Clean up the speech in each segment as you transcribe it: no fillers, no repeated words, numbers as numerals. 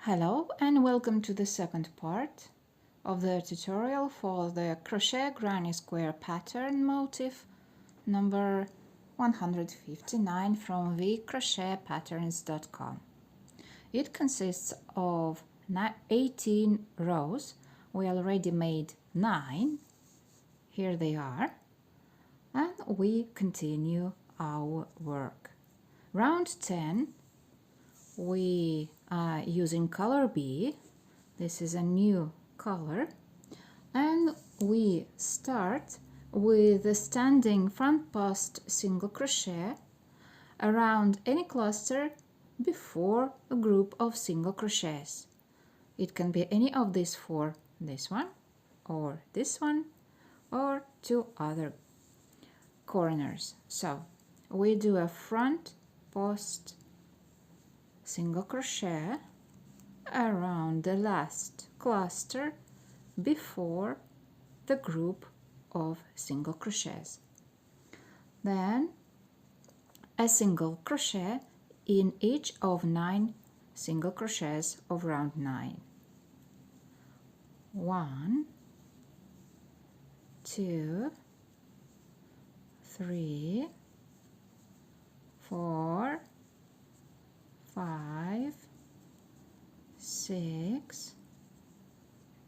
Hello and welcome to the second part of the tutorial for the Crochet Granny Square pattern motif number 159 from vcrochetpatterns.com. It consists of 18 rows. We already made 9. Here they are. And we continue our work. Round 10, we are using color B. This is a new color. And we start with a standing front post single crochet around any cluster before a group of single crochets. It can be any of these four, this one or this one or two other corners. So we do a front post single crochet around the last cluster before the group of single crochets. Then a single crochet in each of 9 single crochets of round 9. 1, 2, 3, 4, 5, 6,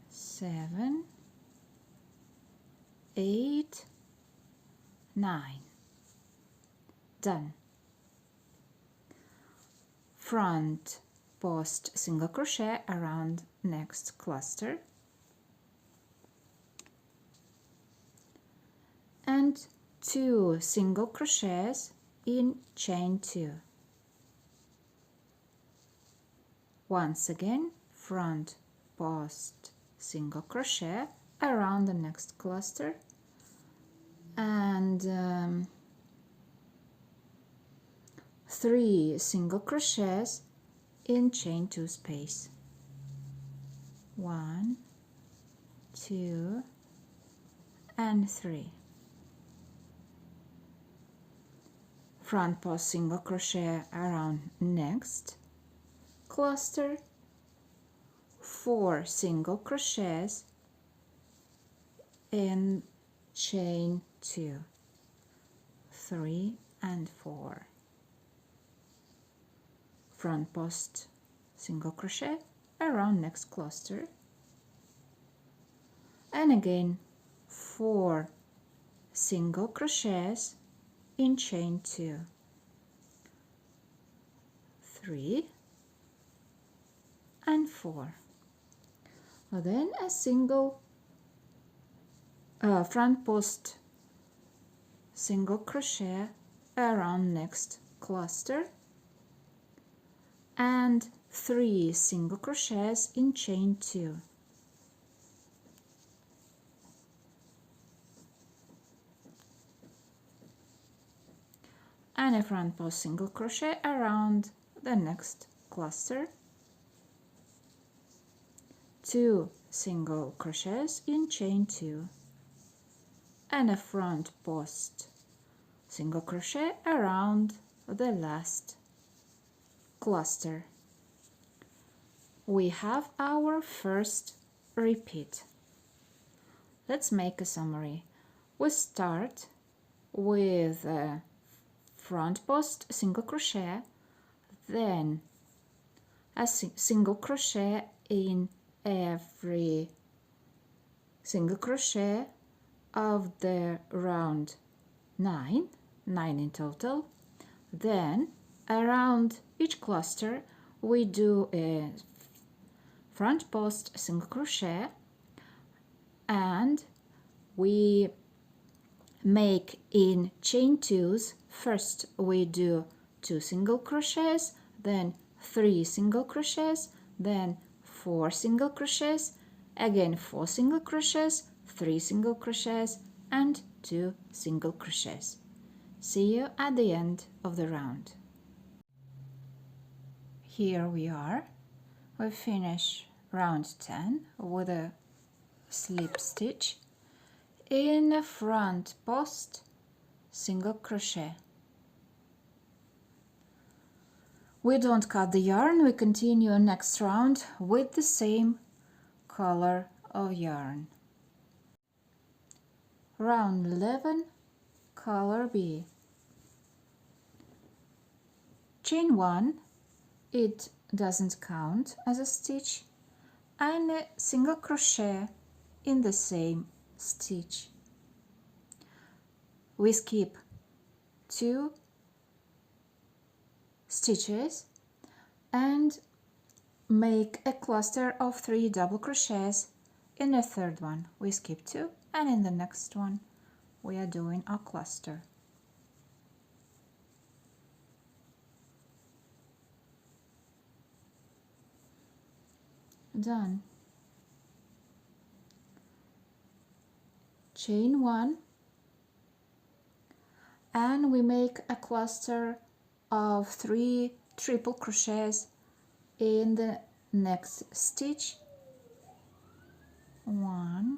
7, 8, 9. Done. Front post single crochet around next cluster and 2 single crochets in chain 2. Once again, front post single crochet around the next cluster and 3 single crochets in chain 2 space. 1, 2 and 3. Front post single crochet around next cluster, 4 single crochets in chain 2, 3 and 4. Front post single crochet around next cluster and again 4 single crochets in chain 2, 3 and 4. Then a single front post single crochet around next cluster and 3 single crochets in chain 2. And a front post single crochet around the next cluster, 2 single crochets in chain 2 and a front post single crochet around the last cluster. We have our first repeat. Let's make a summary. We start with a front post single crochet, then a single crochet in every single crochet of the round 9 in total. Then around each cluster we do a front post single crochet and we make in chain 2s. First we do 2 single crochets, then 3 single crochets, then 4 single crochets, again 4 single crochets, 3 single crochets and 2 single crochets. See you at the end of the round. Here we are. We finish round 10 with a slip stitch in a front post single crochet. We don't cut the yarn, we continue next round with the same color of yarn. Round 11, color B. Chain 1, it doesn't count as a stitch, and a single crochet in the same stitch. We skip 2 stitches and make a cluster of 3 double crochets in the third one. We skip 2, and in the next one we are doing a cluster. Done. Chain 1, and we make a cluster of 3 triple crochets in the next stitch. 1,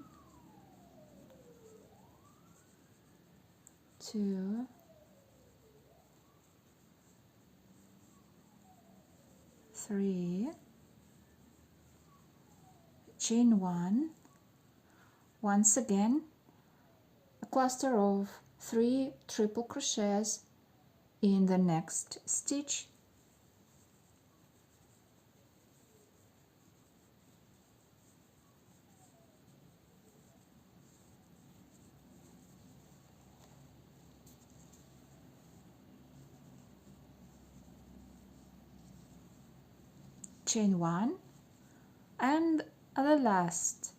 2, 3, chain 1, once again a cluster of 3 triple crochets in the next stitch. Chain 1, and the last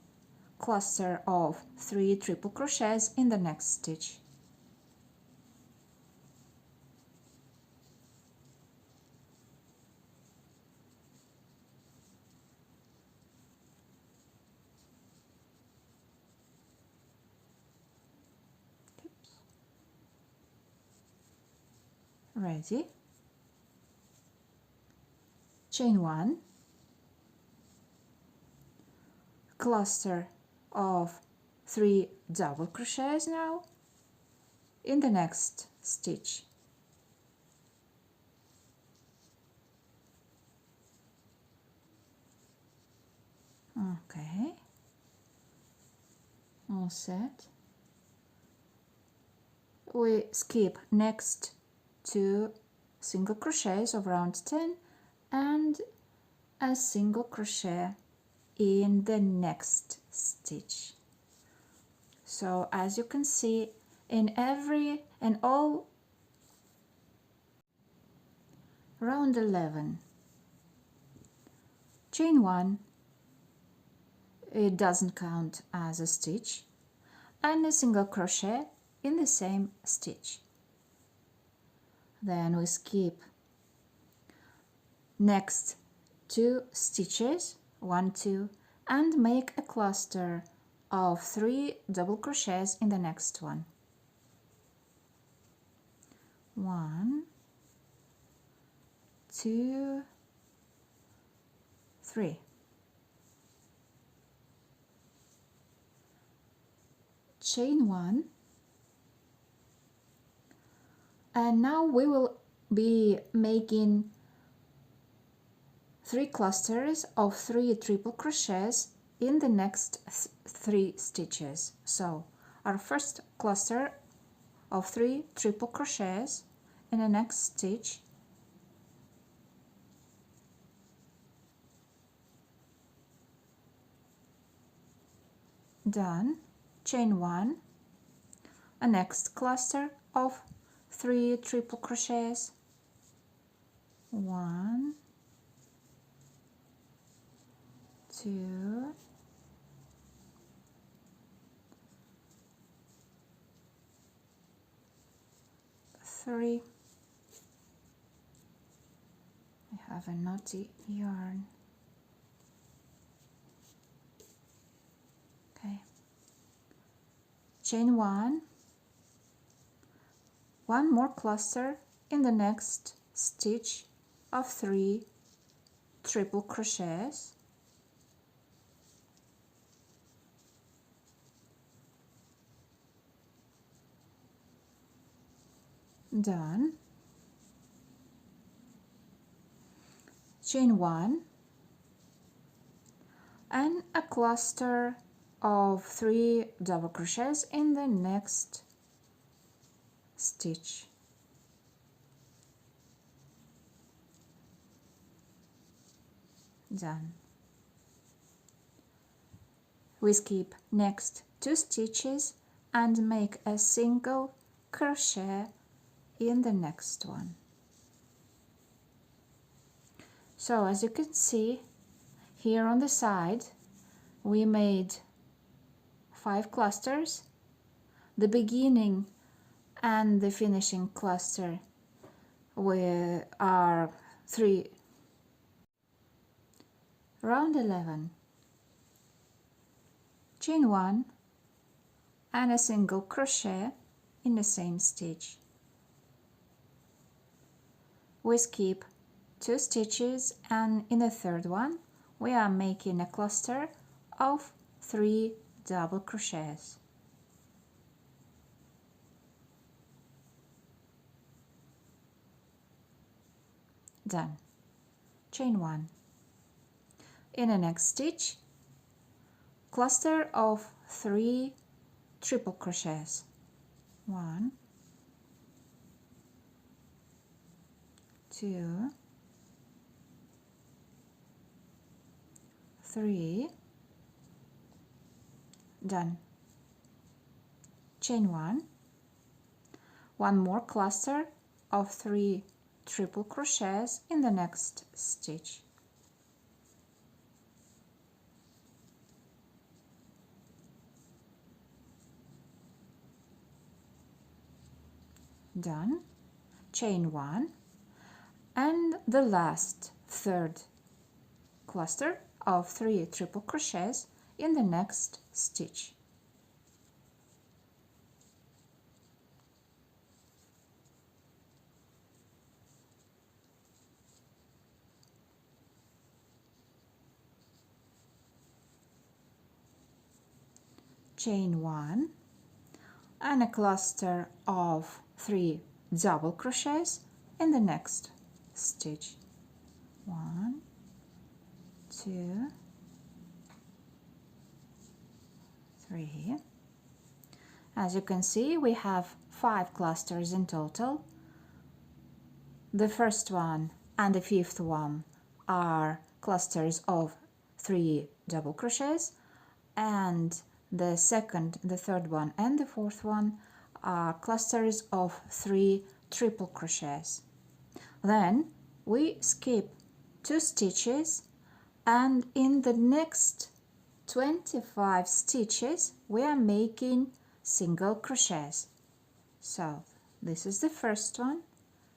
cluster of 3 triple crochets in the next stitch. Ready? Chain 1, cluster of 3 double crochets now in the next stitch. Okay, all set. We skip next 2 single crochets of round 10 and a single crochet in the next stitch. So as you can see, in all round 11, chain 1, it doesn't count as a stitch, and a single crochet in the same stitch. Then we skip next 2 stitches, 1, 2, and make a cluster of 3 double crochets in the next one. 1, 2, 3. Chain 1, and now we will be making 3 clusters of 3 triple crochets in the next 3 stitches. So our first cluster of 3 triple crochets in the next stitch, done. Chain 1, a next cluster of 3 triple crochets, 1, 2, 3. I have a knotty yarn. Okay. Chain 1, one more cluster in the next stitch of 3 triple crochets, done. chain 1 and a cluster of 3 double crochets in the next stitch. Done. We skip next 2 stitches and make a single crochet in the next one. So as you can see here on the side we made 5 clusters. The beginning and the finishing cluster are 3 round 11, chain 1 and a single crochet in the same stitch. We skip 2 stitches and in the third one we are making a cluster of 3 double crochets. Done. Chain 1. In the next stitch, cluster of 3 triple crochets. 1, 2, 3. Done. Chain 1. One more cluster of 3 triple crochets in the next stitch. Done. Chain 1 and the last third cluster of 3 triple crochets in the next stitch. Chain 1 and a cluster of 3 double crochets in the next stitch. 1, 2, 3. As you can see, we have 5 clusters in total. The first one and the fifth one are clusters of 3 double crochets, and the second, the third one and the fourth one are clusters of 3 triple crochets. Then we skip 2 stitches and in the next 25 stitches we are making single crochets. So this is the first one.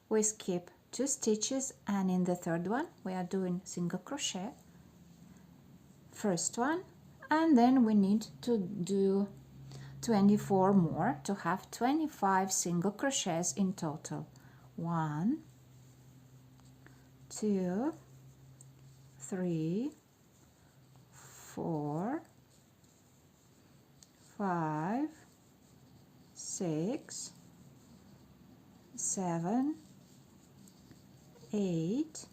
We skip 2 stitches and in the third one we are doing single crochet. First one, and then we need to do 24 more to have 25 single crochets in total. 1, 2, 3, 4, 5, 6, 7, 8,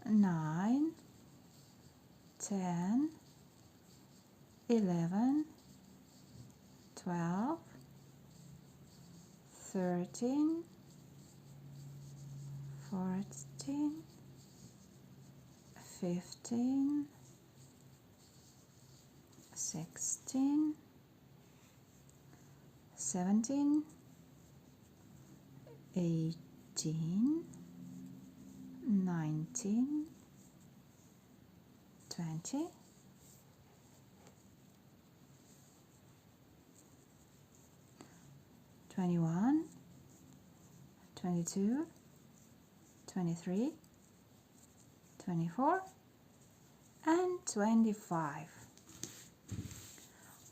9, 10, 11, 12, 13, 14, 15, 16, 17, 18, 19, 20, 21, 22, 23, 24, and 25.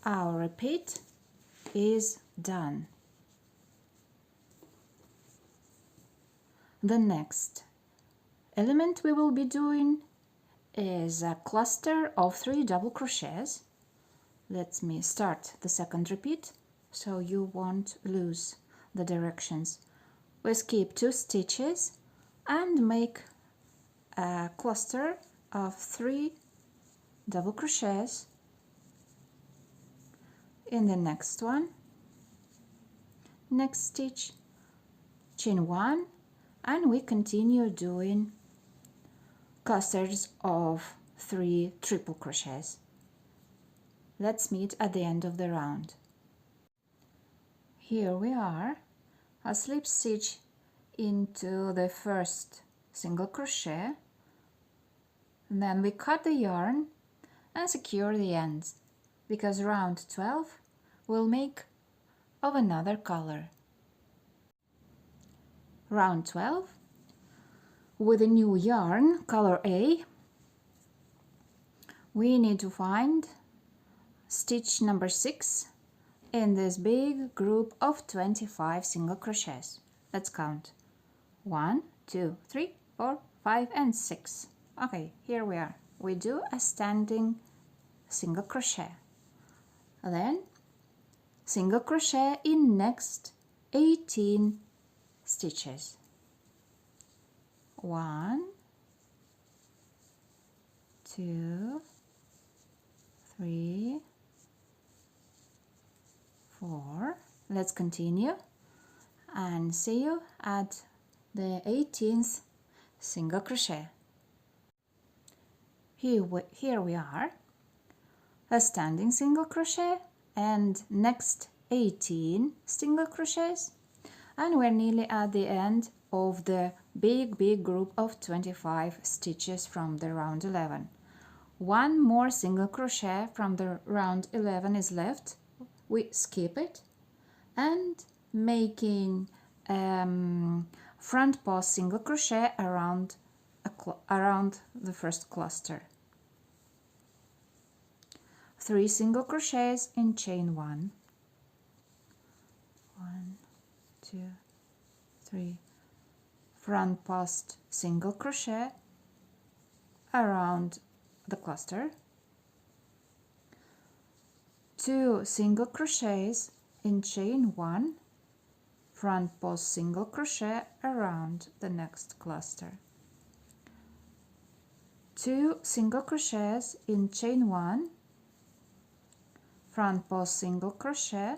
Our repeat is done. The next element we will be doing is a cluster of 3 double crochets. Let me start the second repeat so you won't lose the directions. We skip 2 stitches and make a cluster of 3 double crochets in the next one, next stitch, chain 1, and we continue doing clusters of 3 triple crochets. Let's meet at the end of the round. Here we are, a slip stitch into the first single crochet, and then we cut the yarn and secure the ends, because round 12 will make of another color. Round 12 with a new yarn, color A, we need to find stitch number 6 in this big group of 25 single crochets. Let's count. 1, 2, 3, 4, 5 and 6. Okay, here we are. We do a standing single crochet, then single crochet in next 18 stitches. 1, 2, 3, 4. Let's continue and see you at the 18th single crochet. Here we are, a standing single crochet and next 18 single crochets, and we're nearly at the end of the big group of 25 stitches from the round 11. One more single crochet from the round 11 is left. We skip it and making front post single crochet around the first cluster. 3 single crochets in chain 1. 1, 2, 3. Front post single crochet around the cluster. 2 single crochets in chain 1. Front post single crochet around the next cluster. 2 single crochets in chain 1. Front post single crochet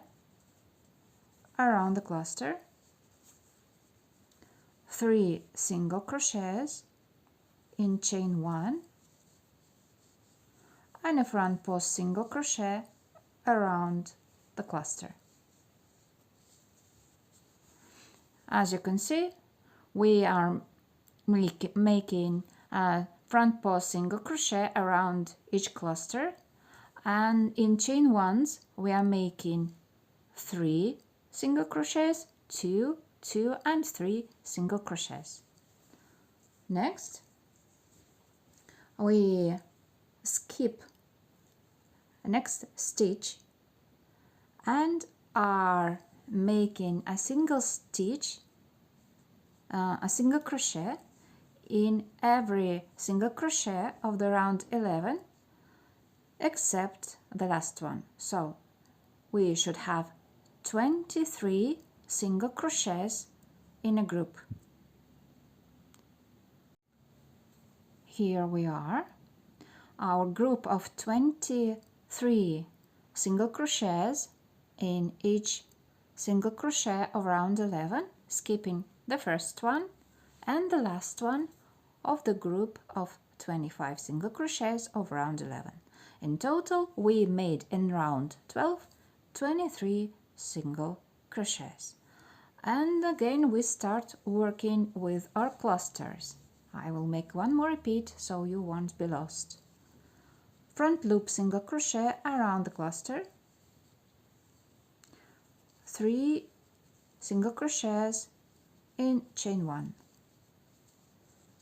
around the cluster. 3 single crochets in chain 1 and a front post single crochet around the cluster. As you can see, we are making a front post single crochet around each cluster, and in chain 1s we are making 3 single crochets, 2, 2 and 3 single crochets. Next, we skip the next stitch and are making a single stitch, a single crochet in every single crochet of the round 11 except the last one. So we should have 23 single crochets in a group. Here we are, our group of 23 single crochets in each single crochet of round 11, skipping the first one and the last one of the group of 25 single crochets of round 11. In total, we made in round 12 23 single crochets. And again we start working with our clusters. I will make one more repeat so you won't be lost. Front loop single crochet around the cluster, 3 single crochets in chain 1,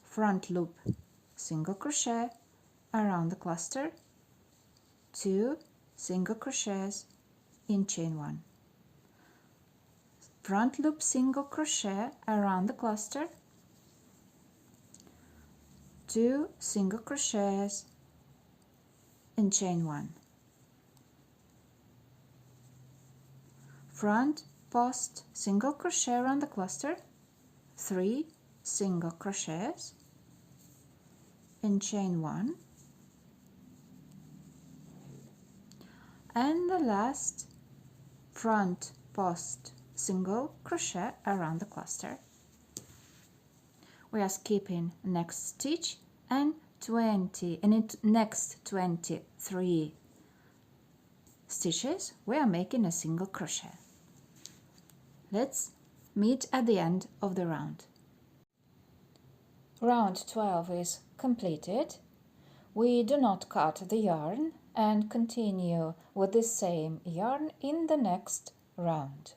front loop single crochet around the cluster, 2 single crochets in chain 1, front loop single crochet around the cluster, 2 single crochets in chain 1, front post single crochet around the cluster, 3 single crochets, and chain 1, and the last front post single crochet around the cluster. We are skipping next stitch and in next 23 stitches we are making a single crochet. Let's meet at the end of the round. Round 12 is completed. We do not cut the yarn and continue with the same yarn in the next round.